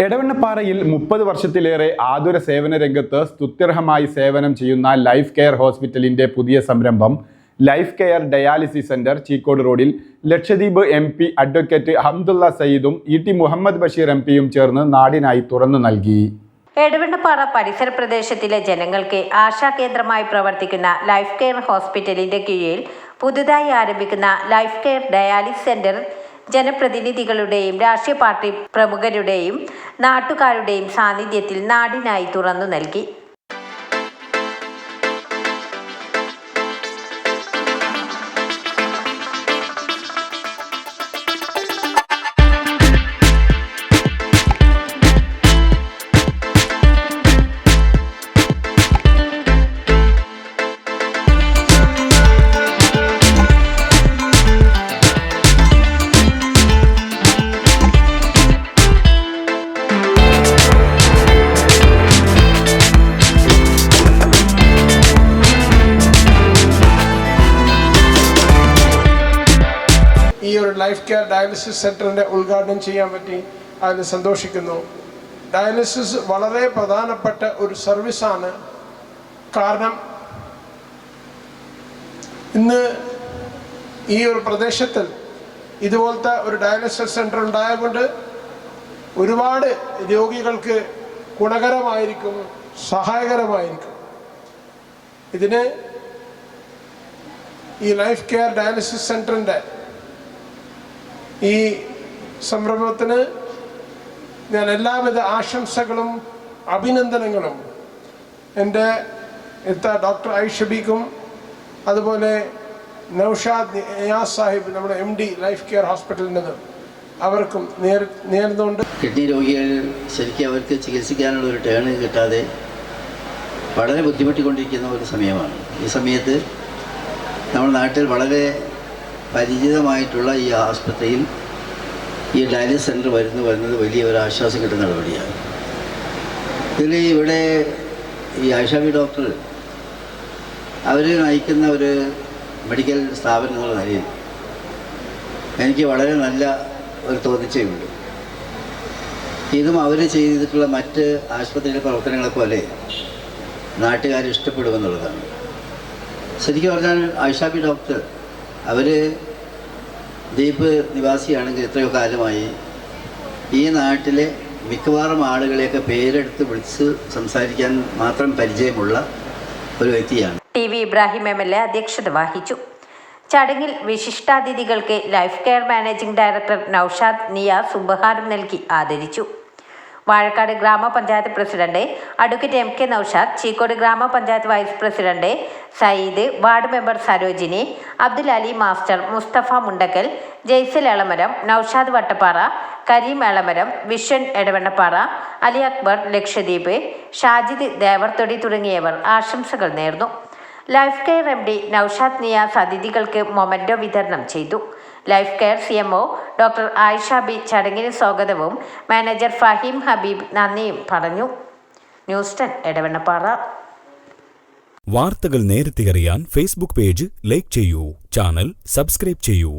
എടവണ്ണപ്പാറയിൽ 30 വർഷത്തിലേറെ ആതുര സേവന രംഗത്ത് സ്തുത്യർഹമായി സേവനം ചെയ്യുന്ന ലൈഫ് കെയർ ഹോസ്പിറ്റലിന്റെ പുതിയ സംരംഭം life care dialysis centre Cheekode റോഡിൽ ലക്ഷദ്വീപ് MP അഡ്വക്കേറ്റ് ഹംദുള്ള സയ്യിദും ET മുഹമ്മദ് ബഷീർ MPയും ചേർന്ന് നാടിനായി തുറന്നു നൽകി. എടവണ്ണപ്പാറ പരിസര പ്രദേശത്തിലെ ജനങ്ങൾക്ക് ആശാകേന്ദ്രമായി പ്രവർത്തിക്കുന്ന ലൈഫ് കെയർ ഹോസ്പിറ്റലിന്റെ കീഴിൽ പുതുതായി ആരംഭിക്കുന്ന ലൈഫ് കെയർ ഡയാലിസിസ് സെന്റർ ജനപ്രതിനിധികളുടെയും രാഷ്ട്രീയ പാർട്ടി പ്രമുഖരുടെയും നാട്ടുകാരുടെയും സാന്നിധ്യത്തിൽ നാടിനായി തുറന്നു നൽകി. ഈ ഒരു ലൈഫ് കെയർ ഡയാലിസിസ് സെന്ററിന്റെ ഉദ്ഘാടനം ചെയ്യാൻ പറ്റി അതിൽ സന്തോഷിക്കുന്നു. ഡയാലിസിസ് വളരെ പ്രധാനപ്പെട്ട ഒരു സർവീസാണ്. കാരണം ഇന്ന് ഈ ഒരു പ്രദേശത്തിൽ ഇതുപോലത്തെ ഒരു ഡയാലിസിസ് സെന്റർ ഉണ്ടായതുകൊണ്ട് ഒരുപാട് രോഗികൾക്ക് ഗുണകരമായിരിക്കും, സഹായകരമായിരിക്കും. ഇതിന് ഈ ലൈഫ് കെയർ ഡയാലിസിസ് സെന്ററിന്റെ ഈ സംരംഭത്തിന് ഞാൻ എല്ലാവിധ ആശംസകളും അഭിനന്ദനങ്ങളും എൻ്റെ ഡോക്ടർ ഐഷബിക്കും അതുപോലെ നൗഷാദ് നിയാസ് സാഹിബ് നമ്മുടെ MD ലൈഫ് കെയർ ഹോസ്പിറ്റലിൽ നിന്ന് അവർക്കും നേർന്നുകൊണ്ട്. കിഡ്നി രോഗികൾ ശരിക്കും അവർക്ക് ചികിത്സിക്കാനുള്ള ഒരു ടേൺ കിട്ടാതെ വളരെ ബുദ്ധിമുട്ടിക്കൊണ്ടിരിക്കുന്ന ഒരു സമയമാണ്. ഈ സമയത്ത് നമ്മുടെ നാട്ടിൽ വളരെ പരിചിതമായിട്ടുള്ള ഈ ആസ്പത്രിയിൽ ഈ ഡയാലിസിസ് സെൻറ്റർ വരുന്നത് വലിയ ഒരു ആശ്വാസം കിട്ടുന്ന നടപടിയാണ്. ഇതിൽ ഇവിടെ ഈ ആയിഷാബി ഡോക്ടർ അവർ നയിക്കുന്ന ഒരു മെഡിക്കൽ സ്ഥാപനം എന്നുള്ള നിലയിൽ എനിക്ക് വളരെ നല്ല ഒരു തോന്നിച്ചയുണ്ട്. ഇതും അവർ ചെയ്തിട്ടുള്ള മറ്റ് ആശുപത്രിയിലെ പ്രവർത്തനങ്ങളെ പോലെ നാട്ടുകാർ ഇഷ്ടപ്പെടുമെന്നുള്ളതാണ്. ശരിക്കും പറഞ്ഞാൽ ആയിഷാബി ഡോക്ടർ അവർ ദ്വീപ് നിവാസിയാണെങ്കിൽ എത്രയോ കാലമായി ഈ നാട്ടിലെ മിക്കവാറും ആളുകളെയൊക്കെ പേരെടുത്ത് വിളിച്ച് സംസാരിക്കാൻ മാത്രം പരിചയമുള്ള ഒരു വ്യക്തിയാണ്. TV ഇബ്രാഹിം MLA അധ്യക്ഷത വഹിച്ചു. ചടങ്ങിൽ വിശിഷ്ടാതിഥികൾക്ക് life care managing director Naushad Niyas ഉപഹാരം നൽകി ആദരിച്ചു. വാഴക്കാട് ഗ്രാമപഞ്ചായത്ത് president advocate MK Naushad, Cheekode ഗ്രാമപഞ്ചായത്ത് vice president Sayyid, ward member Sarojini, Abdul Ali master, Mustafa Mundakkal, Jaisal Elamaram, Naushad Vattappara, Kareem Elamaram, vision Edavannappara, Ali Akbar Lakshadweep, Shajid Devarthodi തുടങ്ങിയവർ ആശംസകൾ നേർന്നു. Life care MD Naushad Niyas അതിഥികൾക്ക് മൊമെന്റോ വിതരണം ചെയ്തു. Life care CMO doctor Ayishabi ചടങ്ങിന് സ്വാഗതവും മാനേജർ ഫഹീം ഹബീബ് നന്ദിയും പറഞ്ഞു. ന്യൂസ് 10 എടവണ്ണപ്പാറ. വാർത്തകൾ നേരത്തെ അറിയാൻ ഫേസ്ബുക്ക് പേജ് ലൈക്ക് ചെയ്യൂ, ചാനൽ സബ്സ്ക്രൈബ് ചെയ്യൂ.